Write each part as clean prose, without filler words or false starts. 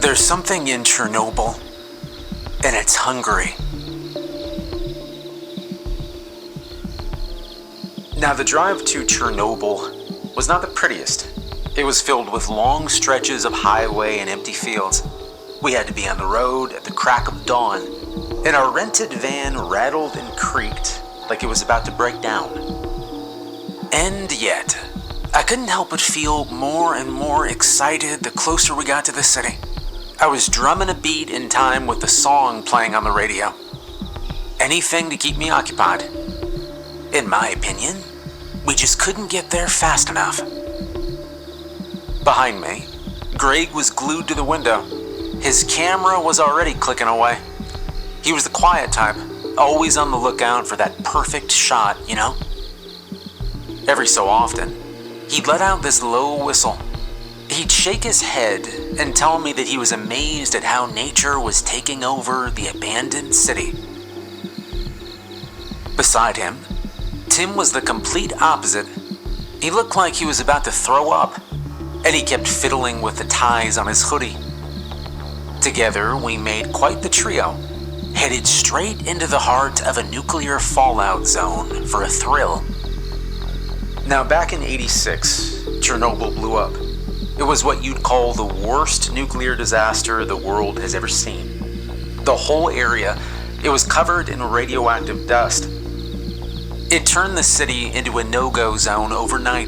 There's something in Chernobyl, and it's hungry. Now, the drive to Chernobyl was not the prettiest. It was filled with long stretches of highway and empty fields. We had to be on the road at the crack of dawn, and our rented van rattled and creaked like it was about to break down. And yet, I couldn't help but feel more and more excited the closer we got to the city. I was drumming a beat in time with the song playing on the radio. Anything to keep me occupied. In my opinion, we just couldn't get there fast enough. Behind me, Greg was glued to the window. His camera was already clicking away. He was the quiet type, always on the lookout for that perfect shot, you know? Every so often, he'd let out this low whistle. He'd shake his head and tell me that he was amazed at how nature was taking over the abandoned city. Beside him, Tim was the complete opposite. He looked like he was about to throw up, and he kept fiddling with the ties on his hoodie. Together, we made quite the trio, headed straight into the heart of a nuclear fallout zone for a thrill. Now, back in '86, Chernobyl blew up. It was what you'd call the worst nuclear disaster the world has ever seen. The whole area, it was covered in radioactive dust. It turned the city into a no-go zone overnight.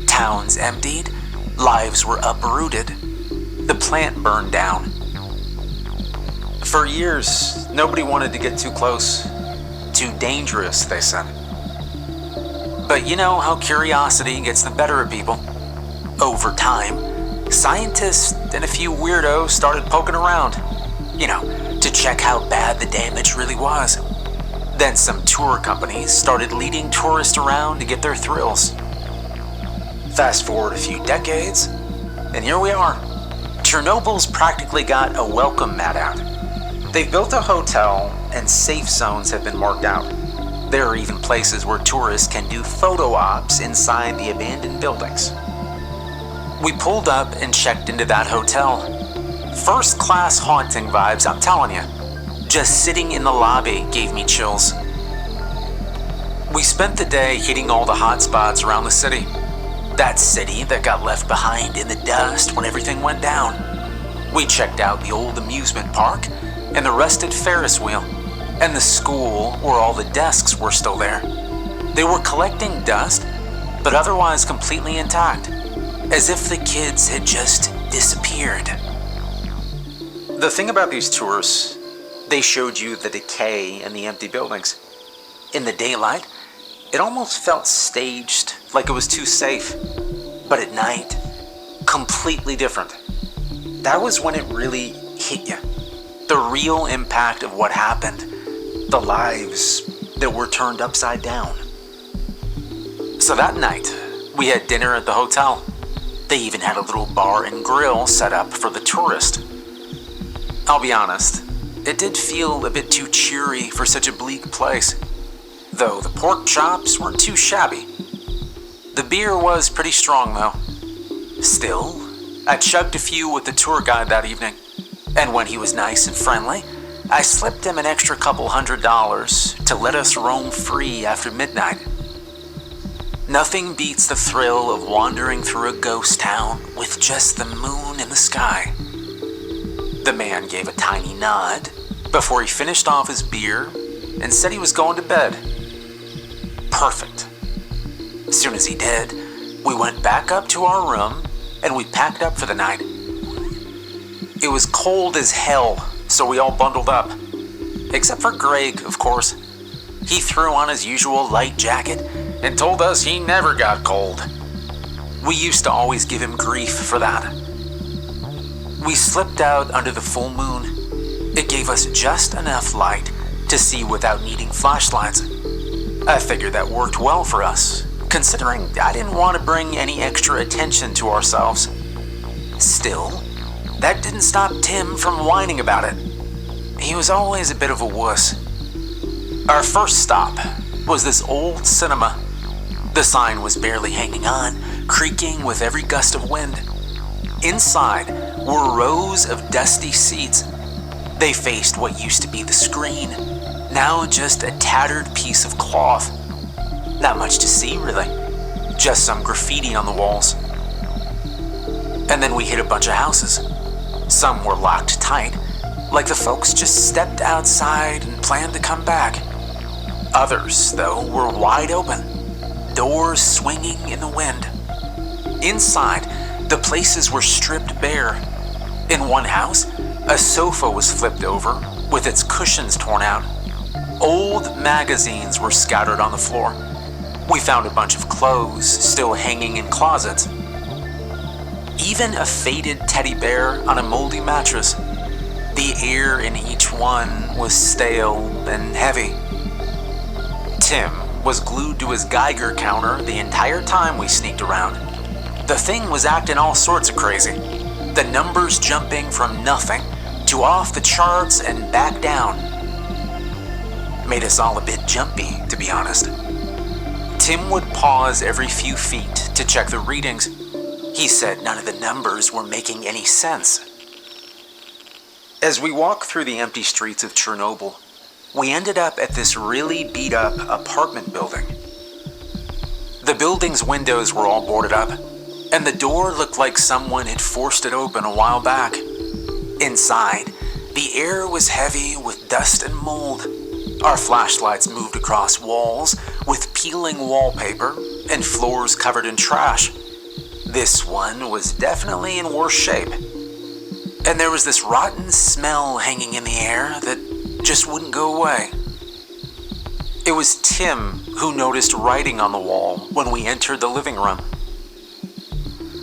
Towns emptied, lives were uprooted. The plant burned down. For years, nobody wanted to get too close. Too dangerous, they said. But you know how curiosity gets the better of people. Over time, scientists and a few weirdos started poking around, to check how bad the damage really was. Then some tour companies started leading tourists around to get their thrills. Fast forward a few decades, and here we are. Chernobyl's practically got a welcome mat out. They've built a hotel, and safe zones have been marked out. There are even places where tourists can do photo ops inside the abandoned buildings. We pulled up and checked into that hotel. First-class haunting vibes, I'm telling you. Just sitting in the lobby gave me chills. We spent the day hitting all the hot spots around the city. That city that got left behind in the dust when everything went down. We checked out the old amusement park and the rusted Ferris wheel, and the school where all the desks were still there. They were collecting dust, but otherwise completely intact, as if the kids had just disappeared. The thing about these tours, they showed you the decay in the empty buildings. In the daylight, it almost felt staged, like it was too safe. But at night, completely different. That was when it really hit you. The real impact of what happened. The lives that were turned upside down. So that night, we had dinner at the hotel. They even had a little bar and grill set up for the tourist. I'll be honest, it did feel a bit too cheery for such a bleak place, though the pork chops weren't too shabby. The beer was pretty strong though. Still, I chugged a few with the tour guide that evening, and when he was nice and friendly, I slipped him an extra couple $100 to let us roam free after midnight. Nothing beats the thrill of wandering through a ghost town with just the moon in the sky. The man gave a tiny nod before he finished off his beer and said he was going to bed. Perfect. As soon as he did, we went back up to our room and we packed up for the night. It was cold as hell, so we all bundled up. Except for Greg, of course. He threw on his usual light jacket and told us he never got cold. We used to always give him grief for that. We slipped out under the full moon. It gave us just enough light to see without needing flashlights. I figured that worked well for us, considering I didn't want to bring any extra attention to ourselves. Still, that didn't stop Tim from whining about it. He was always a bit of a wuss. Our first stop was this old cinema. The sign was barely hanging on, creaking with every gust of wind. Inside were rows of dusty seats. They faced what used to be the screen, now just a tattered piece of cloth. Not much to see, really. Just some graffiti on the walls. And then we hit a bunch of houses. Some were locked tight, like the folks just stepped outside and planned to come back. Others, though, were wide open, doors swinging in the wind. Inside, the places were stripped bare. In one house, a sofa was flipped over with its cushions torn out. Old magazines were scattered on the floor. We found a bunch of clothes still hanging in closets. Even a faded teddy bear on a moldy mattress. The air in each one was stale and heavy. Tim was glued to his Geiger counter the entire time we sneaked around. The thing was acting all sorts of crazy. The numbers jumping from nothing to off the charts and back down. Made us all a bit jumpy, to be honest. Tim would pause every few feet to check the readings. He said none of the numbers were making any sense. As we walked through the empty streets of Chernobyl, we ended up at this really beat-up apartment building. The building's windows were all boarded up, and the door looked like someone had forced it open a while back. Inside, the air was heavy with dust and mold. Our flashlights moved across walls with peeling wallpaper and floors covered in trash. This one was definitely in worse shape. And there was this rotten smell hanging in the air that just wouldn't go away. It was Tim who noticed writing on the wall when we entered the living room.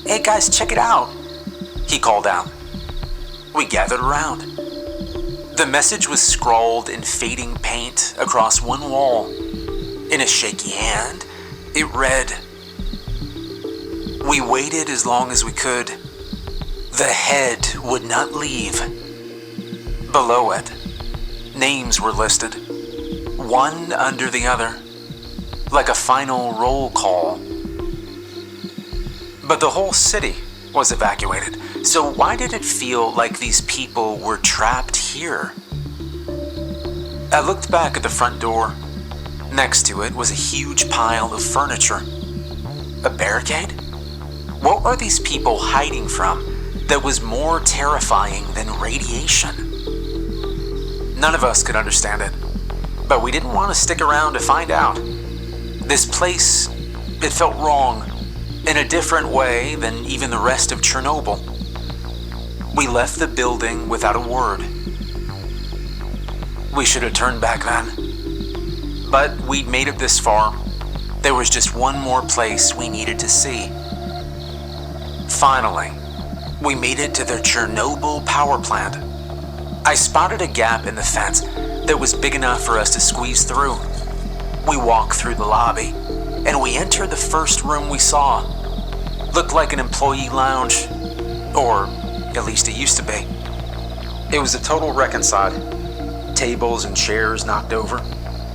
"Hey guys, check it out," he called out. We gathered around. The message was scrawled in fading paint across one wall. In a shaky hand, it read, "We waited as long as we could. The head would not leave." Below it, names were listed, one under the other, like a final roll call. But the whole city was evacuated, so why did it feel like these people were trapped here? I looked back at the front door. Next to it was a huge pile of furniture. A barricade? What were these people hiding from that was more terrifying than radiation? None of us could understand it, but we didn't want to stick around to find out. This place, it felt wrong, in a different way than even the rest of Chernobyl. We left the building without a word. We should have turned back then. But we'd made it this far. There was just one more place we needed to see. Finally, we made it to the Chernobyl power plant. I spotted a gap in the fence that was big enough for us to squeeze through. We walked through the lobby, and we entered the first room we saw. Looked like an employee lounge, or at least it used to be. It was a total wreck inside. Tables and chairs knocked over.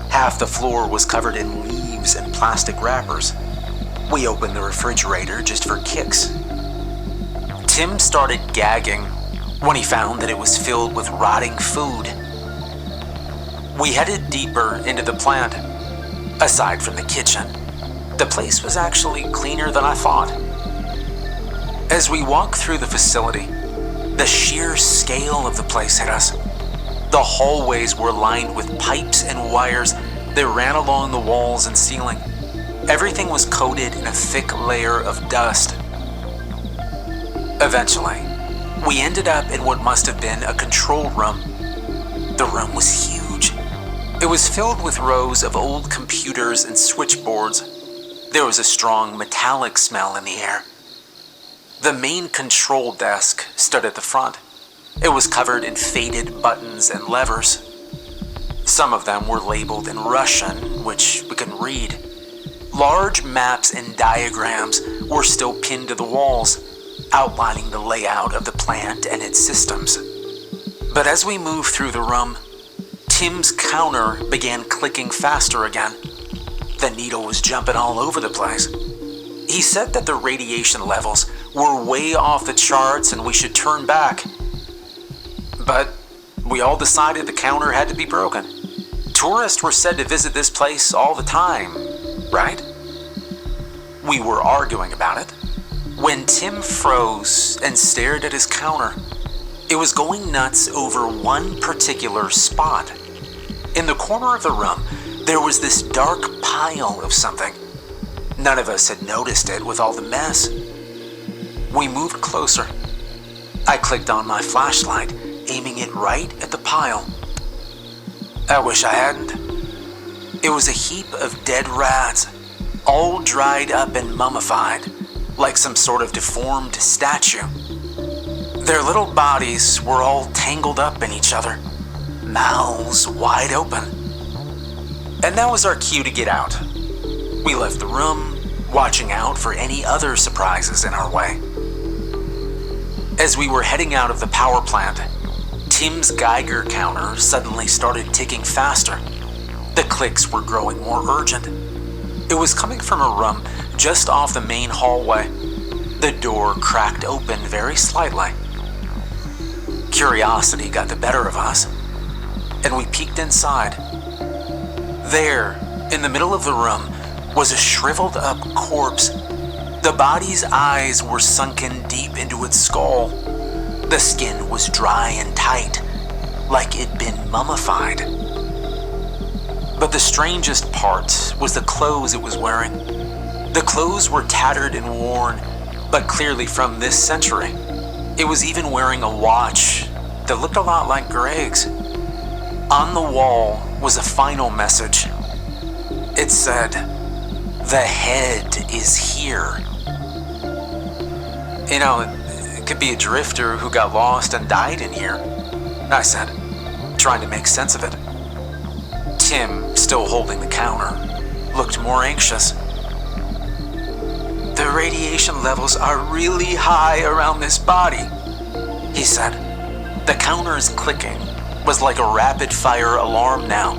Half the floor was covered in leaves and plastic wrappers. We opened the refrigerator just for kicks. Tim started gagging when he found that it was filled with rotting food. We headed deeper into the plant. Aside from the kitchen, the place was actually cleaner than I thought. As we walked through the facility, the sheer scale of the place hit us. The hallways were lined with pipes and wires that ran along the walls and ceiling. Everything was coated in a thick layer of dust. Eventually, we ended up in what must have been a control room. The room was huge. It was filled with rows of old computers and switchboards. There was a strong metallic smell in the air. The main control desk stood at the front. It was covered in faded buttons and levers. Some of them were labeled in Russian, which we couldn't read. Large maps and diagrams were still pinned to the walls, outlining the layout of the plant and its systems. But as we moved through the room, Tim's counter began clicking faster again. The needle was jumping all over the place. He said that the radiation levels were way off the charts and we should turn back. But we all decided the counter had to be broken. Tourists were said to visit this place all the time, right? We were arguing about it when Tim froze and stared at his counter. It was going nuts over one particular spot. In the corner of the room, there was this dark pile of something. None of us had noticed it with all the mess. We moved closer. I clicked on my flashlight, aiming it right at the pile. I wish I hadn't. It was a heap of dead rats, all dried up and mummified, like some sort of deformed statue. Their little bodies were all tangled up in each other, mouths wide open. And that was our cue to get out. We left the room, watching out for any other surprises in our way. As we were heading out of the power plant, Tim's Geiger counter suddenly started ticking faster. The clicks were growing more urgent. It was coming from a room just off the main hallway. The door cracked open very slightly. Curiosity got the better of us, and we peeked inside. There, in the middle of the room, was a shriveled up corpse. The body's eyes were sunken deep into its skull. The skin was dry and tight, like it'd been mummified. But the strangest part was the clothes it was wearing. The clothes were tattered and worn, but clearly from this century. It was even wearing a watch that looked a lot like Greg's. On the wall was a final message. It said, "The head is here." You know, it could be a drifter who got lost and died in here, I said, trying to make sense of it. Tim, still holding the counter, looked more anxious. "The radiation levels are really high around this body," he said. The counter's clicking was like a rapid-fire alarm now.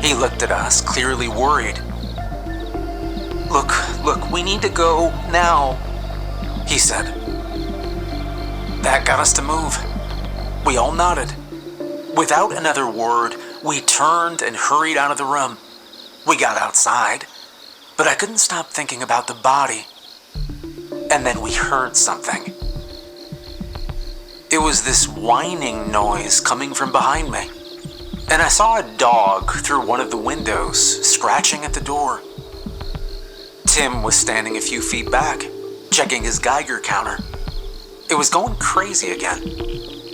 He looked at us, clearly worried. Look, we need to go now," he said. That got us to move. We all nodded. Without another word, we turned and hurried out of the room. We got outside, but I couldn't stop thinking about the body. And then we heard something. It was this whining noise coming from behind me, and I saw a dog through one of the windows scratching at the door. Tim was standing a few feet back, checking his Geiger counter. It was going crazy again.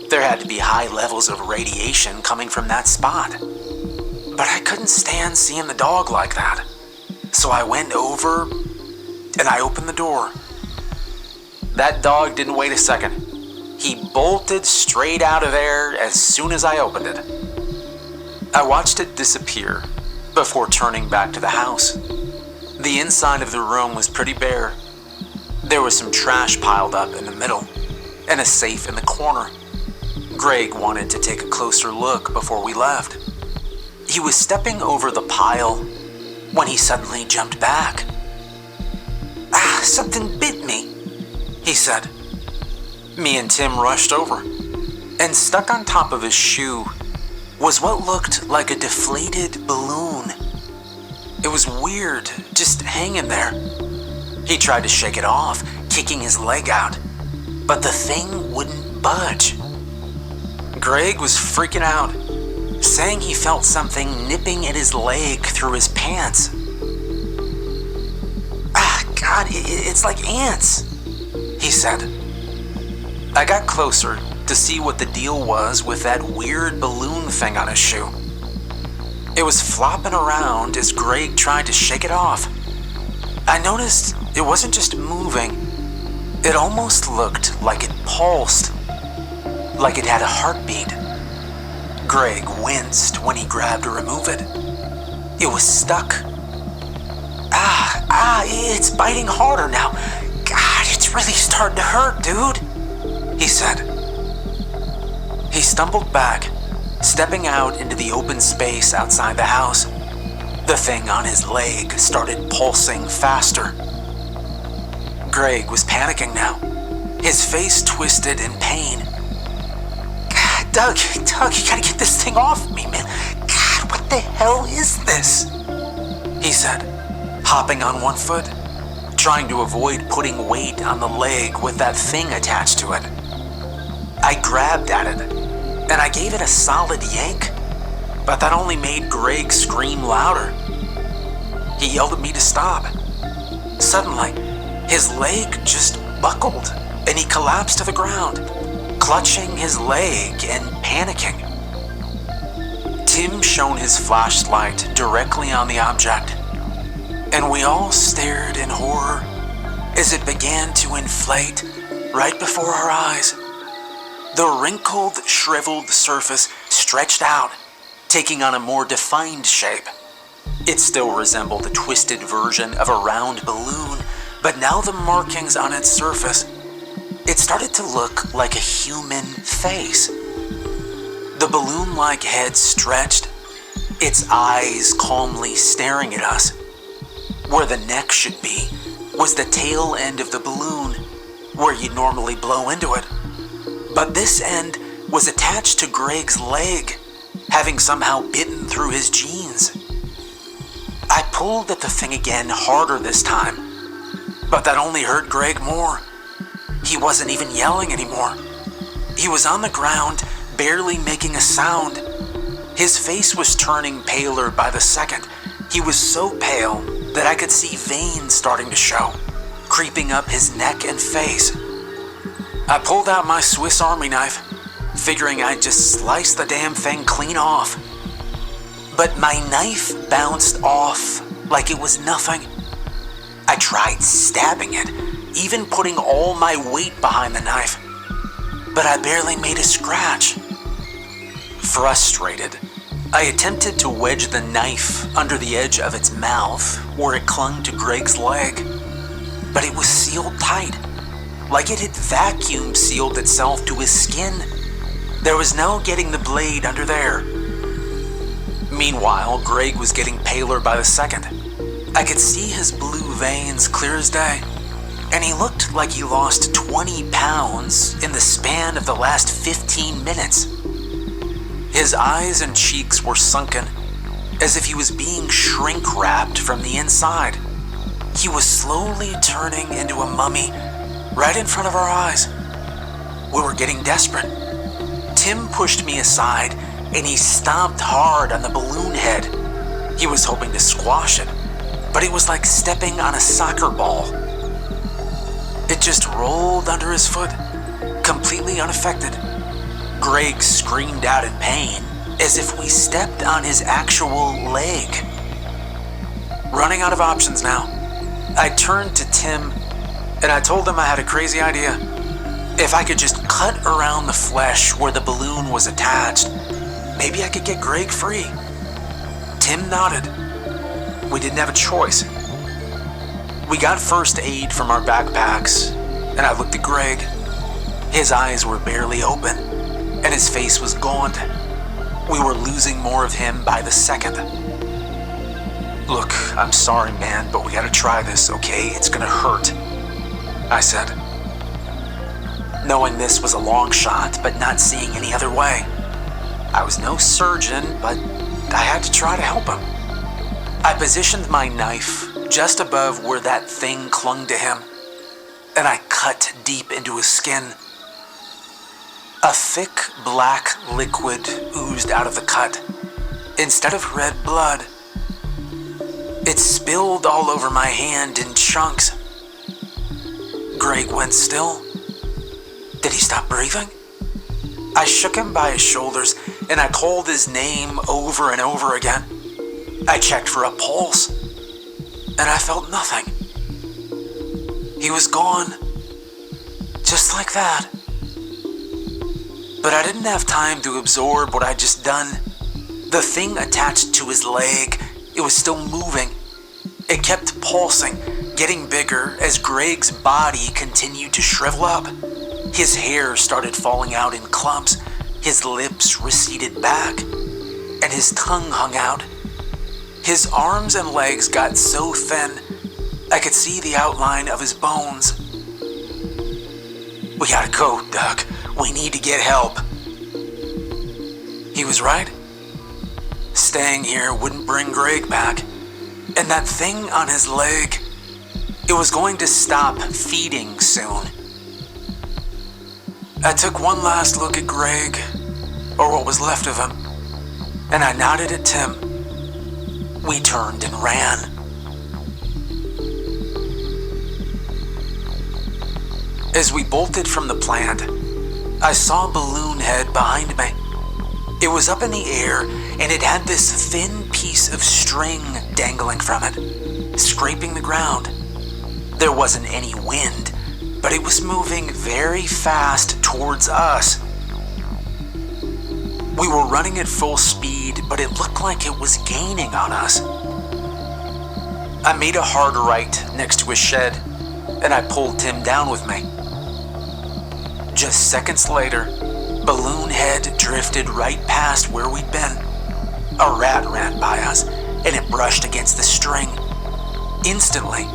There had to be high levels of radiation coming from that spot. But I couldn't stand seeing the dog like that. So I went over and I opened the door. That dog didn't wait a second. He bolted straight out of there as soon as I opened it. I watched it disappear before turning back to the house. The inside of the room was pretty bare. There was some trash piled up in the middle and a safe in the corner. Greg wanted to take a closer look before we left. He was stepping over the pile when he suddenly jumped back. Something bit me," he said. Me and Tim rushed over, and stuck on top of his shoe was what looked like a deflated balloon. It was weird, just hanging there. He tried to shake it off, kicking his leg out, but the thing wouldn't budge. Greg was freaking out, saying he felt something nipping at his leg through his pants. God, it's like ants," he said. I got closer to see what the deal was with that weird balloon thing on his shoe. It was flopping around as Greg tried to shake it off. I noticed it wasn't just moving. It almost looked like it pulsed, like it had a heartbeat. Greg winced when he grabbed to remove it. It was stuck. It's biting harder now. God, it's really starting to hurt, dude, he said. He stumbled back, stepping out into the open space outside the house. The thing on his leg started pulsing faster. Greg was panicking now, his face twisted in pain. God, Doug, you gotta get this thing off me, man. God, what the hell is this? He said, hopping on one foot, trying to avoid putting weight on the leg with that thing attached to it. I grabbed at it, and I gave it a solid yank, but that only made Greg scream louder. He yelled at me to stop. Suddenly, his leg just buckled, and he collapsed to the ground, clutching his leg and panicking. Tim shone his flashlight directly on the object, and we all stared in horror as it began to inflate right before our eyes. The wrinkled, shriveled surface stretched out, taking on a more defined shape. It still resembled a twisted version of a round balloon, but now the markings on its surface, it started to look like a human face. The balloon-like head stretched, its eyes calmly staring at us. Where the neck should be was the tail end of the balloon, where you'd normally blow into it. But this end was attached to Greg's leg, having somehow bitten through his jeans. I pulled at the thing again harder this time, but that only hurt Greg more. He wasn't even yelling anymore. He was on the ground, barely making a sound. His face was turning paler by the second. He was so pale that I could see veins starting to show, creeping up his neck and face. I pulled out my Swiss Army knife, figuring I'd just slice the damn thing clean off. But my knife bounced off like it was nothing. I tried stabbing it, even putting all my weight behind the knife, but I barely made a scratch. Frustrated, I attempted to wedge the knife under the edge of its mouth where it clung to Greg's leg, but it was sealed tight, like it had vacuum sealed itself to his skin. There was no getting the blade under there. Meanwhile, Greg was getting paler by the second. I could see his blue veins clear as day, and he looked like he lost 20 pounds in the span of the last 15 minutes. His eyes and cheeks were sunken, as if he was being shrink-wrapped from the inside. He was slowly turning into a mummy right in front of our eyes. We were getting desperate. Tim pushed me aside, and he stomped hard on the balloon head. He was hoping to squash it, but it was like stepping on a soccer ball. It just rolled under his foot, completely unaffected. Greg screamed out in pain, as if we stepped on his actual leg. Running out of options now, I turned to Tim, and I told him I had a crazy idea. If I could just cut around the flesh where the balloon was attached, maybe I could get Greg free. Tim nodded. We didn't have a choice. We got first aid from our backpacks, and I looked at Greg. His eyes were barely open, and his face was gaunt. We were losing more of him by the second. Look, I'm sorry, man, but we gotta try this, okay? It's gonna hurt, I said, knowing this was a long shot, but not seeing any other way. I was no surgeon, but I had to try to help him. I positioned my knife just above where that thing clung to him, and I cut deep into his skin. A thick black liquid oozed out of the cut. Instead of red blood, it spilled all over my hand in chunks. Greg went still. Did he stop breathing? I shook him by his shoulders, and I called his name over and over again. I checked for a pulse, and I felt nothing. He was gone, just like that. But I didn't have time to absorb what I'd just done. The thing attached to his leg, it was still moving. It kept pulsing, getting bigger as Greg's body continued to shrivel up. His hair started falling out in clumps, his lips receded back, and his tongue hung out. His arms and legs got so thin, I could see the outline of his bones. "We gotta go, Doug. We need to get help." He was right. Staying here wouldn't bring Greg back. And that thing on his leg, it was going to stop feeding soon. I took one last look at Greg, or what was left of him, and I nodded at Tim. We turned and ran. As we bolted from the plant, I saw a balloon head behind me. It was up in the air, and it had this thin piece of string dangling from it, scraping the ground. There wasn't any wind, but it was moving very fast towards us. We were running at full speed, but it looked like it was gaining on us. I made a hard right next to a shed, and I pulled Tim down with me. Just seconds later, Balloon Head drifted right past where we'd been. A rat ran by us, and it brushed against the string. Instantly,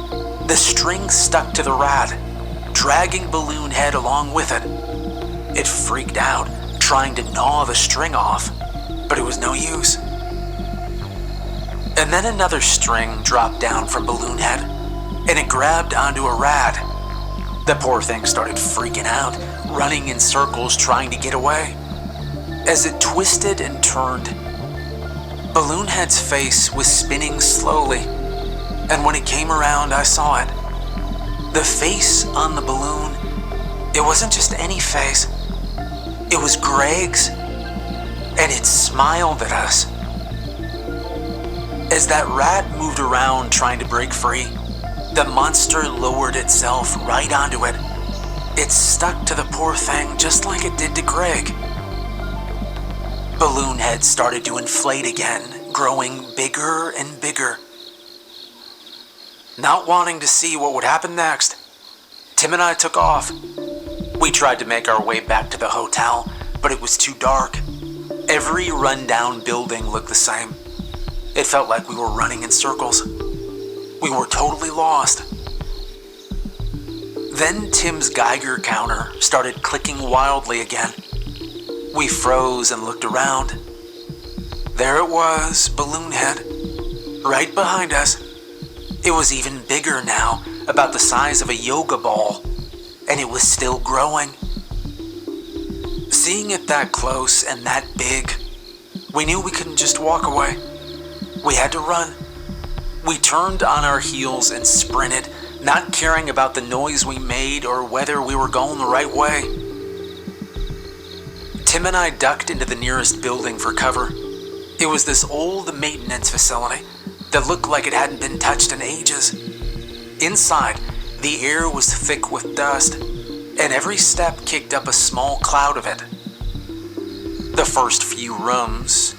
the string stuck to the rat, dragging Balloon Head along with it. It freaked out, trying to gnaw the string off, but it was no use. And then another string dropped down from Balloon Head, and it grabbed onto a rat. The poor thing started freaking out, running in circles trying to get away. As it twisted and turned, Balloon Head's face was spinning slowly, and when it came around, I saw it. The face on the balloon, it wasn't just any face. It was Greg's, and it smiled at us. As that rat moved around trying to break free, the monster lowered itself right onto it. It stuck to the poor thing just like it did to Greg. Balloon Head started to inflate again, growing bigger and bigger. Not wanting to see what would happen next, Tim and I took off. We tried to make our way back to the hotel, but it was too dark. Every rundown building looked the same. It felt like we were running in circles. We were totally lost. Then Tim's Geiger counter started clicking wildly again. We froze and looked around. There it was, Balloon Head, right behind us. It was even bigger now, about the size of a yoga ball, and it was still growing. Seeing it that close and that big, we knew we couldn't just walk away. We had to run. We turned on our heels and sprinted, not caring about the noise we made or whether we were going the right way. Tim and I ducked into the nearest building for cover. It was this old maintenance facility that looked like it hadn't been touched in ages. Inside, the air was thick with dust, and every step kicked up a small cloud of it. The first few rooms,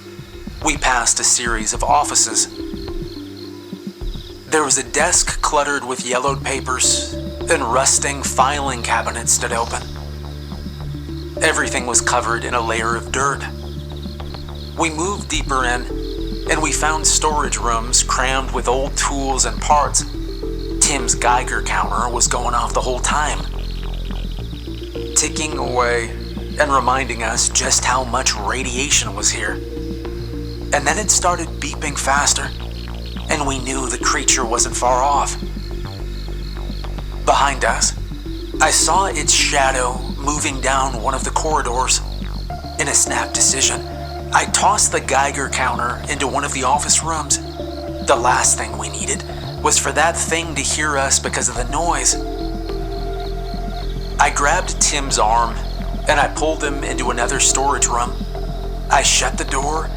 we passed a series of offices. There was a desk cluttered with yellowed papers, and rusting filing cabinets stood open. Everything was covered in a layer of dirt. We moved deeper in, and we found storage rooms crammed with old tools and parts. Tim's Geiger counter was going off the whole time, ticking away and reminding us just how much radiation was here. And then it started beeping faster, and we knew the creature wasn't far off. Behind us, I saw its shadow moving down one of the corridors. In a snap decision, I tossed the Geiger counter into one of the office rooms. The last thing we needed was for that thing to hear us because of the noise. I grabbed Tim's arm and I pulled him into another storage room. I shut the door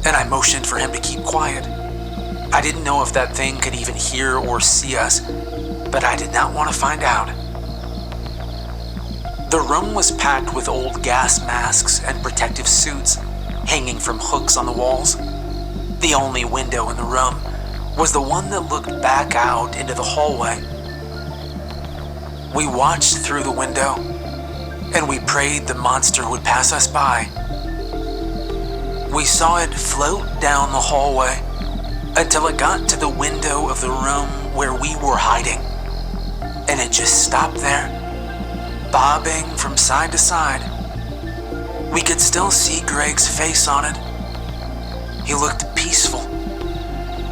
and I motioned for him to keep quiet. I didn't know if that thing could even hear or see us, but I did not want to find out. The room was packed with old gas masks and protective suits hanging from hooks on the walls. The only window in the room was the one that looked back out into the hallway. We watched through the window, and we prayed the monster would pass us by. We saw it float down the hallway until it got to the window of the room where we were hiding, and it just stopped there, bobbing from side to side. We could still see Greg's face on it. He looked peaceful.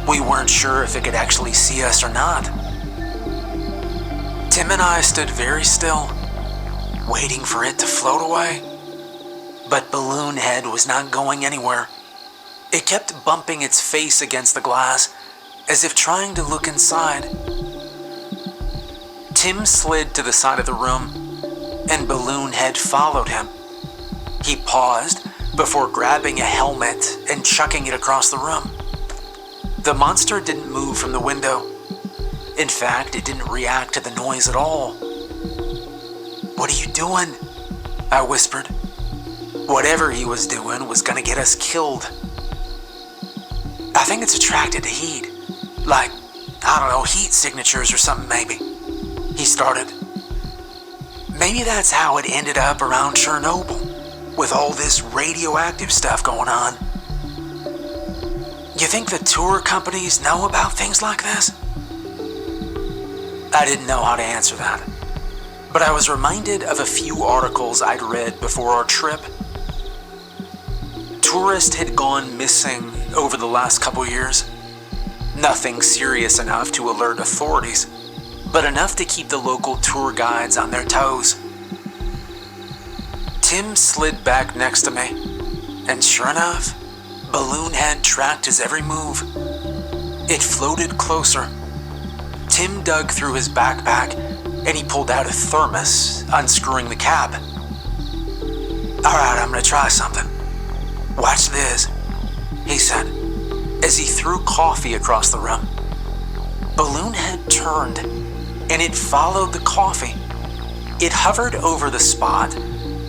We weren't sure if it could actually see us or not. Tim and I stood very still, waiting for it to float away. But Balloon Head was not going anywhere. It kept bumping its face against the glass, as if trying to look inside. Tim slid to the side of the room, and Balloon Head followed him. He paused before grabbing a helmet and chucking it across the room. The monster didn't move from the window. In fact, it didn't react to the noise at all. "What are you doing?" I whispered. Whatever he was doing was gonna get us killed. "I think it's attracted to heat. Like, I don't know, heat signatures or something maybe," he started. "Maybe that's how it ended up around Chernobyl, with all this radioactive stuff going on. You think the tour companies know about things like this?" I didn't know how to answer that, but I was reminded of a few articles I'd read before our trip. Tourists had gone missing over the last couple years. Nothing serious enough to alert authorities, but enough to keep the local tour guides on their toes. Tim slid back next to me, and sure enough, Balloon Head tracked his every move. It floated closer. Tim dug through his backpack, and he pulled out a thermos, unscrewing the cap. "All right, I'm gonna try something. Watch this," he said, as he threw coffee across the room. Balloon Head turned, and it followed the coffee. It hovered over the spot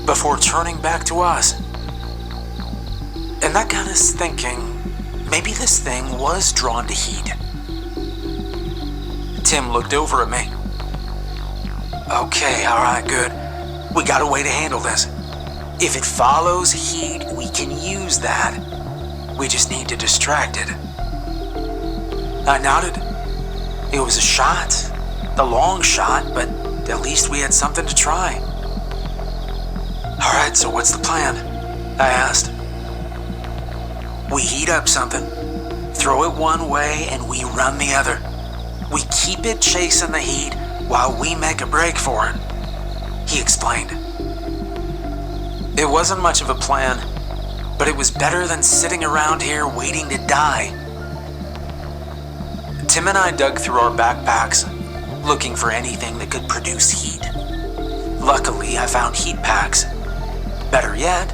before turning back to us. And that got us thinking, maybe this thing was drawn to heat. Tim looked over at me. "Okay, all right, good. We got a way to handle this. If it follows heat, we can use that. We just need to distract it." I nodded. It was a shot, a long shot, but at least we had something to try. "All right, so what's the plan?" I asked. "We heat up something, throw it one way, and we run the other. We keep it chasing the heat while we make a break for it," he explained. It wasn't much of a plan, but it was better than sitting around here waiting to die. Tim and I dug through our backpacks, looking for anything that could produce heat. Luckily, I found heat packs. Better yet,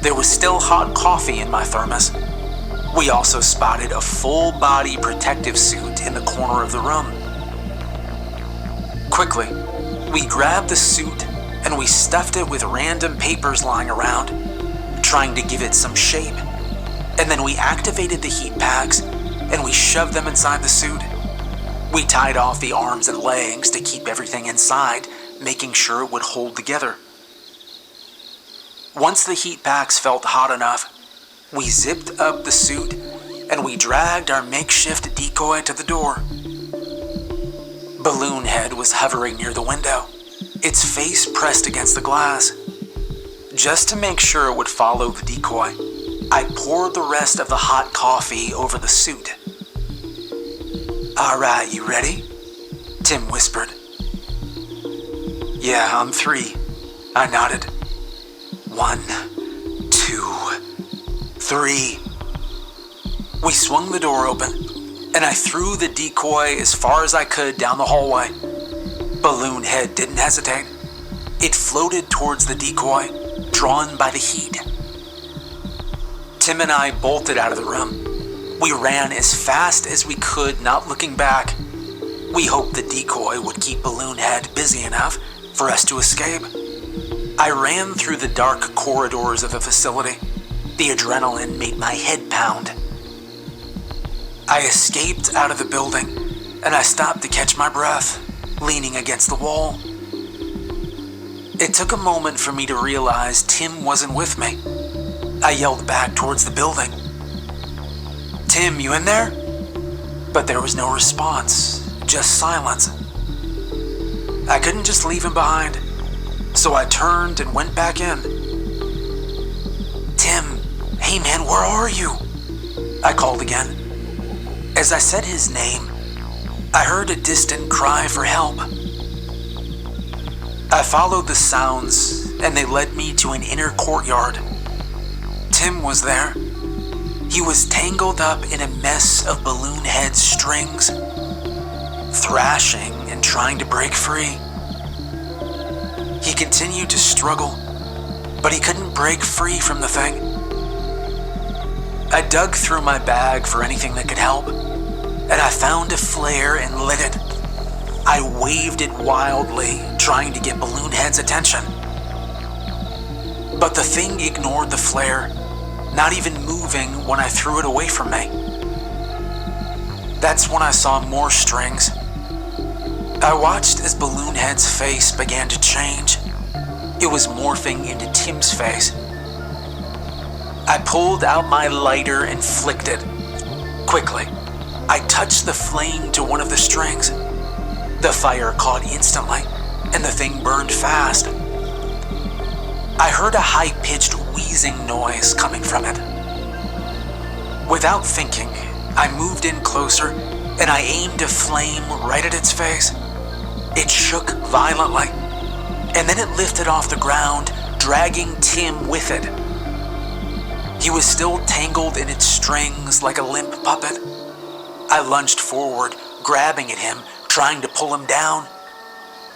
there was still hot coffee in my thermos. We also spotted a full-body protective suit in the corner of the room. Quickly, we grabbed the suit and we stuffed it with random papers lying around, trying to give it some shape. And then we activated the heat packs and we shoved them inside the suit. We tied off the arms and legs to keep everything inside, making sure it would hold together. Once the heat packs felt hot enough, we zipped up the suit and we dragged our makeshift decoy to the door. Balloon Head was hovering near the window, its face pressed against the glass. Just to make sure it would follow the decoy, I poured the rest of the hot coffee over the suit. "All right, you ready?" Tim whispered. "Yeah, on 3. I nodded. 1, 2, 3. We swung the door open, and I threw the decoy as far as I could down the hallway. Balloon Head didn't hesitate. It floated towards the decoy, drawn by the heat. Tim and I bolted out of the room. We ran as fast as we could, not looking back. We hoped the decoy would keep Balloon Head busy enough for us to escape. I ran through the dark corridors of the facility. The adrenaline made my head pound. I escaped out of the building, and I stopped to catch my breath, leaning against the wall. It took a moment for me to realize Tim wasn't with me. I yelled back towards the building. "Tim, you in there?" But there was no response, just silence. I couldn't just leave him behind, so I turned and went back in. "Tim, hey man, where are you?" I called again. As I said his name, I heard a distant cry for help. I followed the sounds, and they led me to an inner courtyard. Tim was there. He was tangled up in a mess of balloon head strings, thrashing and trying to break free. He continued to struggle, but he couldn't break free from the thing. I dug through my bag for anything that could help, and I found a flare and lit it. I waved it wildly, trying to get Balloon Head's attention. But the thing ignored the flare, not even moving when I threw it away from me. That's when I saw more strings. I watched as Balloon Head's face began to change. It was morphing into Tim's face. I pulled out my lighter and flicked it. Quickly, I touched the flame to one of the strings. The fire caught instantly, and the thing burned fast. I heard a high-pitched wheezing noise coming from it. Without thinking, I moved in closer, and I aimed a flame right at its face. It shook violently, and then it lifted off the ground, dragging Tim with it. He was still tangled in its strings like a limp puppet. I lunged forward, grabbing at him, trying to pull him down.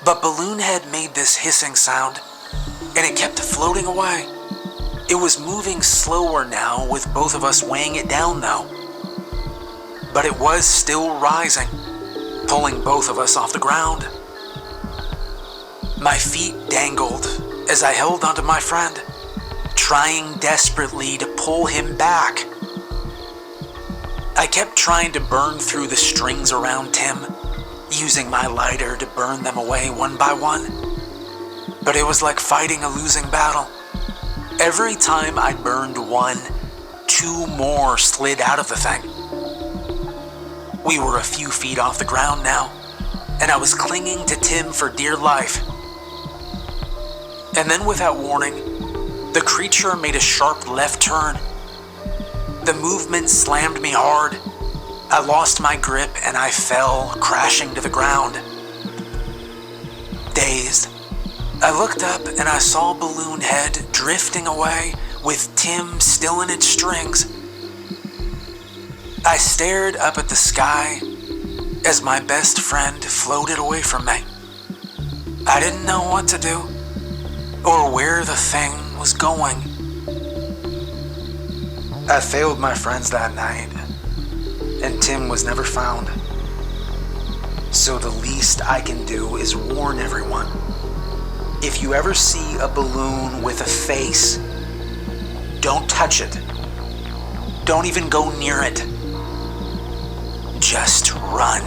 But Balloon Head made this hissing sound, and it kept floating away. It was moving slower now, with both of us weighing it down though. But it was still rising, pulling both of us off the ground. My feet dangled as I held onto my friend, trying desperately to pull him back. I kept trying to burn through the strings around Tim, using my lighter to burn them away one by one. But it was like fighting a losing battle. Every time I burned one, two more slid out of the thing. We were a few feet off the ground now, and I was clinging to Tim for dear life. And then without warning, the creature made a sharp left turn. The movement slammed me hard. I lost my grip and I fell, crashing to the ground. Dazed, I looked up and I saw Balloon Head drifting away with Tim still in its strings. I stared up at the sky as my best friend floated away from me. I didn't know what to do or where the thing was going. I failed my friends that night, and Tim was never found. So the least I can do is warn everyone. If you ever see a balloon with a face, don't touch it. Don't even go near it. Just run.